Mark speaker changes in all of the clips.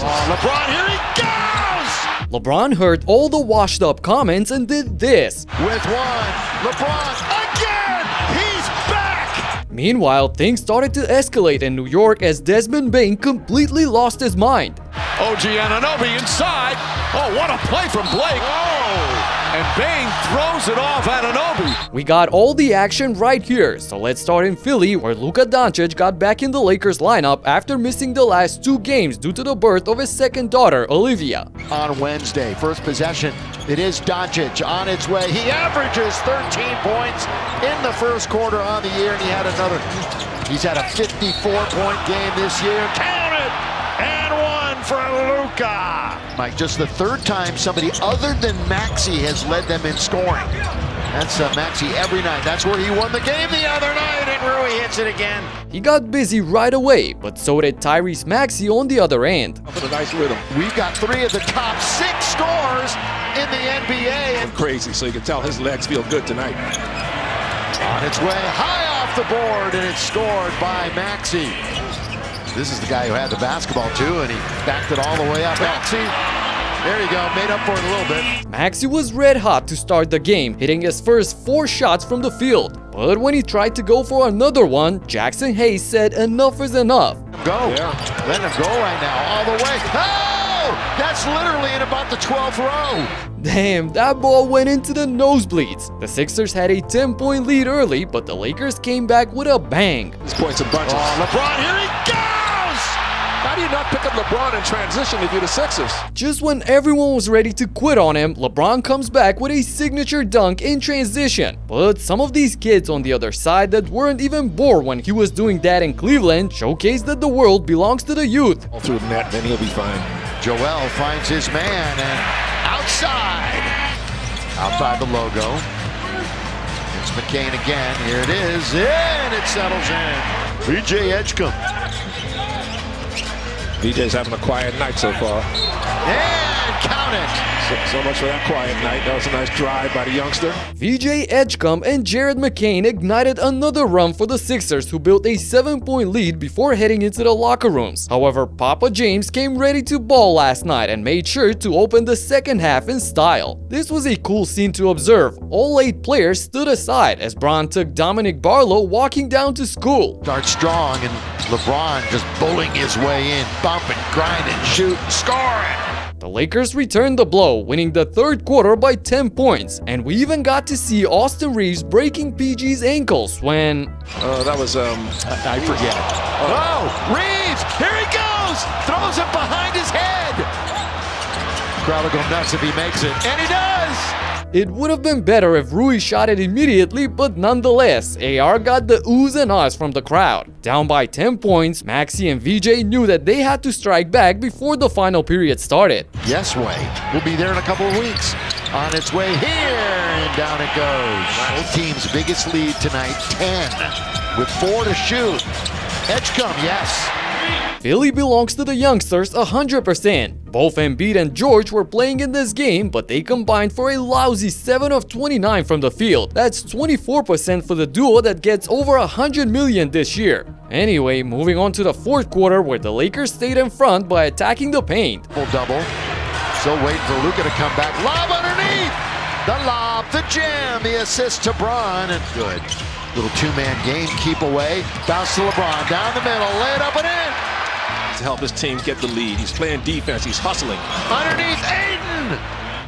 Speaker 1: LeBron, here he goes!
Speaker 2: LeBron heard all the washed up comments and did this.
Speaker 1: With one, LeBron again! He's back!
Speaker 2: Meanwhile, things started to escalate in New York as Desmond Bane completely lost his mind.
Speaker 1: OG Anunoby inside. Oh, what a play from Blake. Oh! And Bane throws it off Anunoby.
Speaker 2: We got all the action right here, so let's start in Philly, where Luka Doncic got back in the Lakers lineup after missing the last 2 games due to the birth of his second daughter, Olivia.
Speaker 3: On Wednesday, first possession, it is Doncic on its way. He averages 13 points in the first quarter on the year, and he's had a 54-point game this year.
Speaker 1: Count it! And one for Luka.
Speaker 3: Mike, just the 3rd time somebody other than Maxey has led them in scoring. That's Maxey every night. That's where he won the game the other night, and Rui hits it again.
Speaker 2: He got busy right away, but so did Tyrese Maxey on the other end.
Speaker 1: A nice rhythm.
Speaker 3: We've got 3 of the top 6 scorers in the NBA. And
Speaker 1: Crazy, so you can tell his legs feel good tonight.
Speaker 3: on its way, high off the board, and it's scored by Maxey. This is the guy who had the basketball too, and he backed it all the way up. Maxey, there you go, made up for it a little bit.
Speaker 2: Maxey was red hot to start the game, hitting his first 4 shots from the field. But when he tried to go for another one, Jaxson Hayes said enough is enough.
Speaker 3: Go, let him go right now, all the way. Oh, that's literally in about the 12th row.
Speaker 2: Damn, that ball went into the nosebleeds. The Sixers had a 10-point lead early, but the Lakers came back with a bang.
Speaker 1: These points and bunches. LeBron, here he goes! How do you not pick up LeBron in transition if you're the Sixers?
Speaker 2: Just when everyone was ready to quit on him, LeBron comes back with a signature dunk in transition. But some of these kids on the other side that weren't even born when he was doing that in Cleveland showcased that the world belongs to the youth.
Speaker 1: All through the net, then he'll be fine.
Speaker 3: Joel finds his man, and outside the logo. It's McCain again. Here it is, and it settles in. VJ Edgecombe.
Speaker 1: VJ's having a quiet night so far.
Speaker 3: And count it.
Speaker 1: So much for that quiet night. That was a nice drive by the youngster.
Speaker 2: VJ, Edgecombe and Jared McCain ignited another run for the Sixers, who built a 7-point lead before heading into the locker rooms. However, Papa James came ready to ball last night and made sure to open the second half in style. This was a cool scene to observe. All 8 players stood aside as Bron took Dominik Barlow walking down to school.
Speaker 3: Start strong, and LeBron just bowling his way in, bumping, grinding, shooting, scoring.
Speaker 2: The Lakers returned the blow, winning the 3rd quarter by 10 points, and we even got to see Austin Reaves breaking PG's ankles when...
Speaker 1: that was,
Speaker 3: I forget. Oh, Reaves! Here he goes! Throws it behind his head! Crowd will go nuts if he makes it, and he does!
Speaker 2: It would have been better if Rui shot it immediately, but nonetheless, AR got the oohs and ahs from the crowd. Down by 10 points, Maxey and VJ knew that they had to strike back before the final period started.
Speaker 3: Yes way. We'll be there in a couple of weeks. On its way here, and down it goes. Both teams' biggest lead tonight, 10, with 4 to shoot. Edgecombe, yes.
Speaker 2: Philly belongs to the youngsters 100%. Both Embiid and George were playing in this game, but they combined for a lousy 7 of 29 from the field. That's 24% for the duo that gets over 100 million this year. Anyway, moving on to the 4th quarter, where the Lakers stayed in front by attacking the paint.
Speaker 3: Double. Still waiting for Luka to come back. Lob underneath! The lob, the jam, the assist to Bron, and good. Little 2-man game, keep away. Bounce to LeBron, down the middle, lay it up and in!
Speaker 1: To help his team get the lead. He's playing defense, he's hustling.
Speaker 3: Underneath Ayton!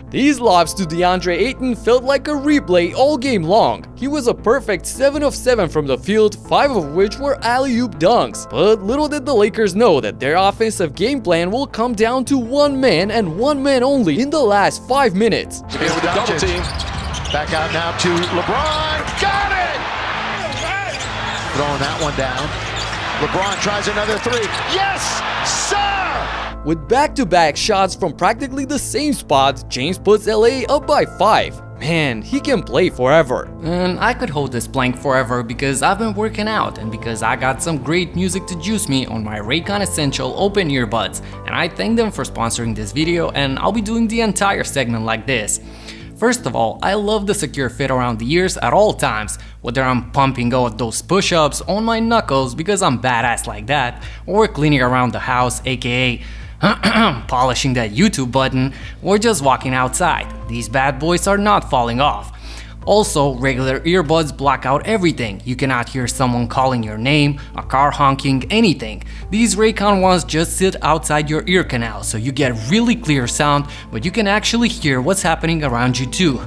Speaker 2: These lobs to Deandre Ayton felt like a replay all game long. He was a perfect 7 of 7 from the field, 5 of which were alley-oop dunks. But little did the Lakers know that their offensive game plan will come down to 1 man and 1 man only in the last 5 minutes.
Speaker 1: Here's the double team.
Speaker 3: Back out now to LeBron. Got it! Throwing that one down. LeBron tries another 3. Yes, sir!
Speaker 2: With back-to-back shots from practically the same spot, James puts LA up by 5. Man, he can play forever.
Speaker 4: And I could hold this blank forever because I've been working out and because I got some great music to juice me on my Raycon Essential open earbuds. And I thank them for sponsoring this video, and I'll be doing the entire segment like this. First of all, I love the secure fit around the ears at all times, whether I'm pumping out those push-ups on my knuckles because I'm badass like that, or cleaning around the house, aka polishing that YouTube button, or just walking outside. These bad boys are not falling off. Also, regular earbuds block out everything. You cannot hear someone calling your name, a car honking, anything. These Raycon ones just sit outside your ear canal, so you get really clear sound, but you can actually hear what's happening around you too.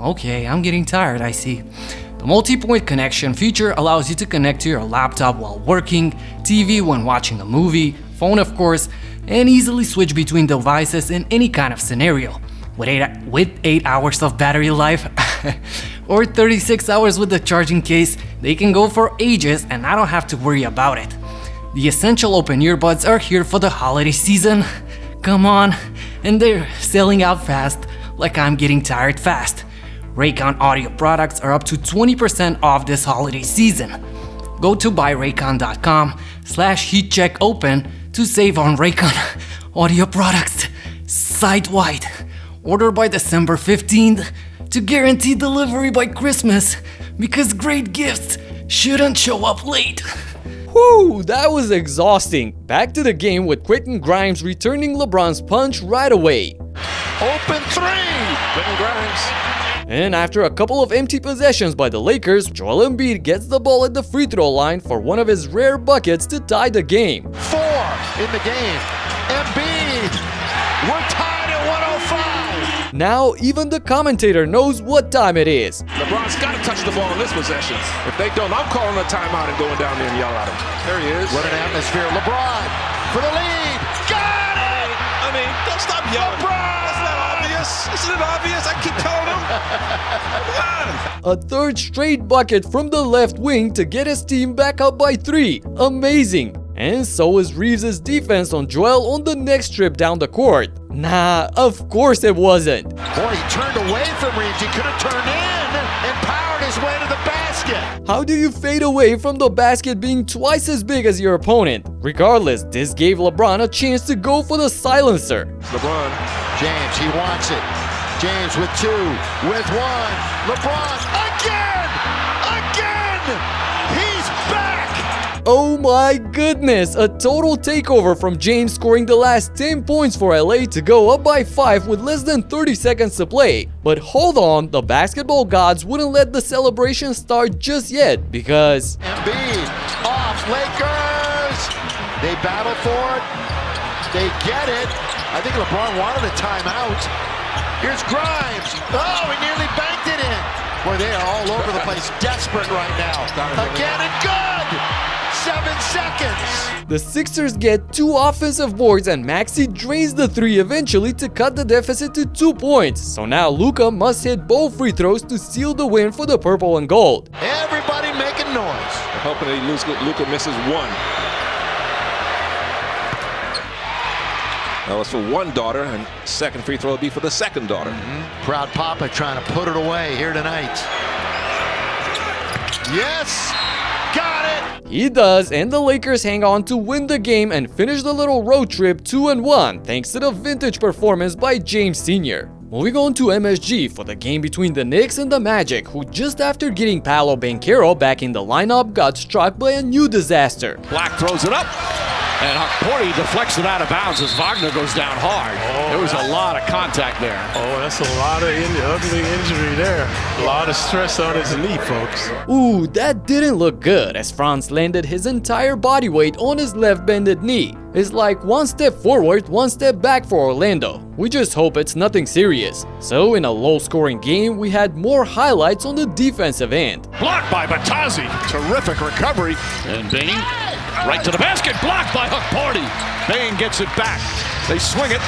Speaker 4: Okay, I'm getting tired, I see. The multi-point connection feature allows you to connect to your laptop while working, TV when watching a movie, phone of course, and easily switch between devices in any kind of scenario. With 8 hours of battery life or 36 hours with the charging case, they can go for ages and I don't have to worry about it. The essential open earbuds are here for the holiday season. Come on, and they're selling out fast, like I'm getting tired fast. Raycon audio products are up to 20% off this holiday season. Go to buyraycon.com/heatcheckopen to save on Raycon audio products site-wide. Order by December 15th to guarantee delivery by Christmas, because great gifts shouldn't show up late.
Speaker 2: Whew, that was exhausting. Back to the game with Quentin Grimes returning LeBron's punch right away.
Speaker 1: Open three. Quentin Grimes.
Speaker 2: And after a couple of empty possessions by the Lakers, Joel Embiid gets the ball at the free throw line for one of his rare buckets to tie the game.
Speaker 3: 4 in the game. Embiid. We're tied at 105.
Speaker 2: Now even the commentator knows what time it is.
Speaker 1: LeBron's got to touch the ball in this possession. If they don't, I'm calling a timeout and going down there and yell at him. There he is.
Speaker 3: What an atmosphere. LeBron for the lead. Got it!
Speaker 1: I mean, don't stop yelling. LeBron! That's not obvious. Isn't it obvious? I keep telling him. Come on.
Speaker 2: A third straight bucket from the left wing to get his team back up by 3. Amazing. And so is Reaves' defense on Joel on the next trip down the court. Nah, of course it wasn't.
Speaker 3: Boy, he turned away from Reaves. He could have turned in and powered his way to the basket.
Speaker 2: How do you fade away from the basket being twice as big as your opponent? Regardless, this gave LeBron a chance to go for the silencer.
Speaker 1: LeBron.
Speaker 3: James, he wants it. James with 2, with 1. LeBron again! He's back!
Speaker 2: Oh my goodness, a total takeover from James, scoring the last 10 points for LA to go up by 5 with less than 30 seconds to play. But hold on, the basketball gods wouldn't let the celebration start just yet because
Speaker 3: Embiid off, Lakers! They battle for it. They get it. I think LeBron wanted a timeout. Here's Grimes. Oh, he nearly banked it in. Boy, they are all over the place, desperate right now. Again and good! 7 seconds.
Speaker 2: the Sixers get 2 offensive boards and Maxey drains the 3 eventually to cut the deficit to 2 points. So now Luka must hit both free throws to seal the win for the purple and gold.
Speaker 3: Everybody making noise.
Speaker 1: Hoping that Luka misses 1. That was for one daughter, and second free throw will be for the second daughter.
Speaker 3: Proud Papa trying to put it away here tonight. Yes! Got it!
Speaker 2: He does, and the Lakers hang on to win the game and finish the little road trip 2-1 thanks to the vintage performance by James Sr. Moving on to MSG for the game between the Knicks and the Magic, who just after getting Paolo Banchero back in the lineup got struck by a new disaster.
Speaker 1: Black throws it up, and Porty deflects it out of bounds as Wagner goes down hard. There was a lot of contact there.
Speaker 5: Oh, that's a lot of ugly injury there. A lot of stress on his knee, folks.
Speaker 2: Ooh, that didn't look good as Franz landed his entire body weight on his left bended knee. It's like 1 step forward, 1 step back for Orlando. We just hope it's nothing serious. So in a low-scoring game, we had more highlights on the defensive end.
Speaker 1: Blocked by Batazzi. Terrific recovery. And Bane right to the basket. Blocked by Porty. Bane gets it back. They swing it.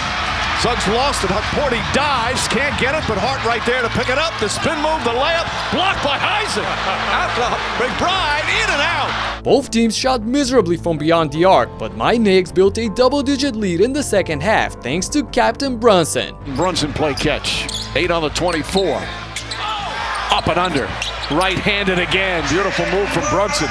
Speaker 1: Suggs lost it. Porty dives. Can't get it, but Hart right there to pick it up. The spin move, the layup. Blocked by Isaac. Out to McBride. In and out.
Speaker 2: Both teams shot miserably from beyond the arc, but my Knicks built a double-digit lead in the second half thanks to Captain Brunson.
Speaker 1: Brunson play catch. 8 on the 24. Up and under. Right-handed again. Beautiful move from Brunson.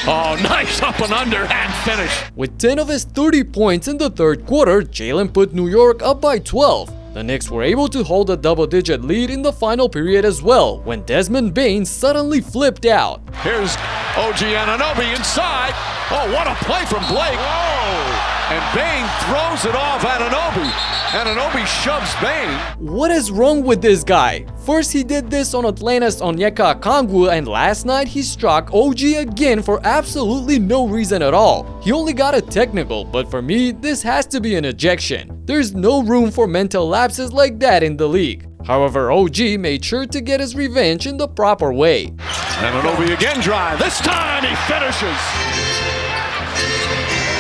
Speaker 1: Oh, nice up and under and finish.
Speaker 2: With 10 of his 30 points in the third quarter, Jalen put New York up by 12. The Knicks were able to hold a double-digit lead in the final period as well, when Desmond Bane suddenly flipped out.
Speaker 1: Here's OG Anunoby inside. Oh, what a play from Blake. Whoa! And Bane throws it off Anunoby. Anunoby shoves Bane.
Speaker 2: What is wrong with this guy? First he did this on Atlanta's Onyeka Okongwu, and last night he struck OG again for absolutely no reason at all. He only got a technical, but for me, this has to be an ejection. There's no room for mental lapses like that in the league. However, OG made sure to get his revenge in the proper way.
Speaker 1: Anunoby again drive. This time he finishes.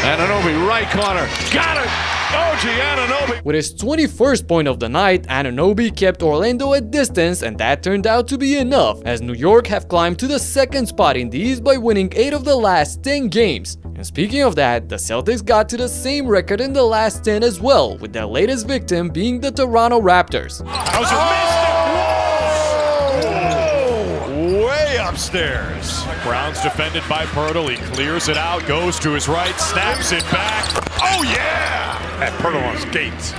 Speaker 1: Anunoby right corner. Got it. OG Anunoby.
Speaker 2: With his 21st point of the night, Anunoby kept Orlando at distance, and that turned out to be enough, as New York have climbed to the second spot in the East by winning 8 of the last 10 games. And speaking of that, the Celtics got to the same record in the last 10 as well, with their latest victim being the Toronto Raptors.
Speaker 6: Way upstairs. Brown's defended by Pirtle. He clears it out, goes to his right, snaps it back. Oh yeah! At Pirtle on skates.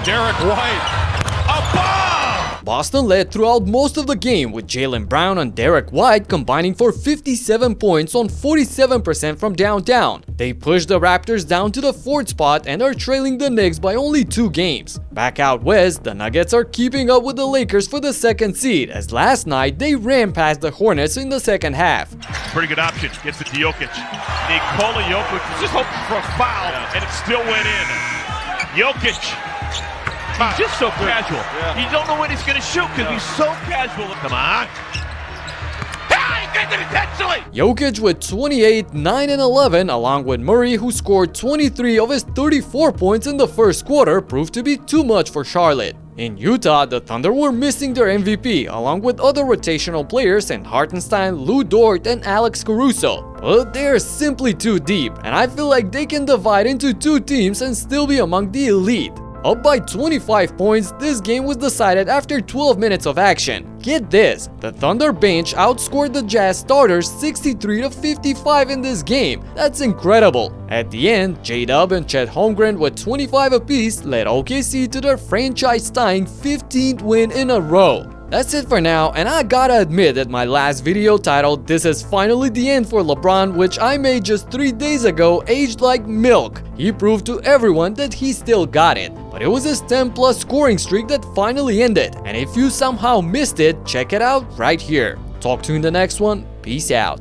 Speaker 6: Derek White. A bomb!
Speaker 2: Boston led throughout most of the game, with Jaylen Brown and Derek White combining for 57 points on 47% from downtown. They pushed the Raptors down to the 4th spot and are trailing the Knicks by only 2 games. Back out west, the Nuggets are keeping up with the Lakers for the 2nd seed, as last night they ran past the Hornets in the second half.
Speaker 6: Pretty good option. Gets it to Jokic. Nikola Jokic was just hoping for a foul, and it still went in. Jokic. He's just so casual. You don't know when he's going to shoot because he's so casual. Come on. Hey, he gets it intentionally.
Speaker 2: Jokic with 28, 9 and 11, along with Murray, who scored 23 of his 34 points in the first quarter, proved to be too much for Charlotte. In Utah, the Thunder were missing their MVP, along with other rotational players in Hartenstein, Lou Dort, and Alex Caruso. But they are simply too deep, and I feel like they can divide into 2 teams and still be among the elite. Up by 25 points, this game was decided after 12 minutes of action. Get this, the Thunder bench outscored the Jazz starters 63-55 in this game. That's incredible. At the end, J-Dub and Chet Holmgren with 25 apiece led OKC to their franchise-tying 15th win in a row. That's it for now, and I gotta admit that my last video titled "This is finally the end for LeBron," which I made just 3 days ago, aged like milk. He proved to everyone that he still got it. But it was his 10+ scoring streak that finally ended, and if you somehow missed it, check it out right here. Talk to you in the next one. Peace out.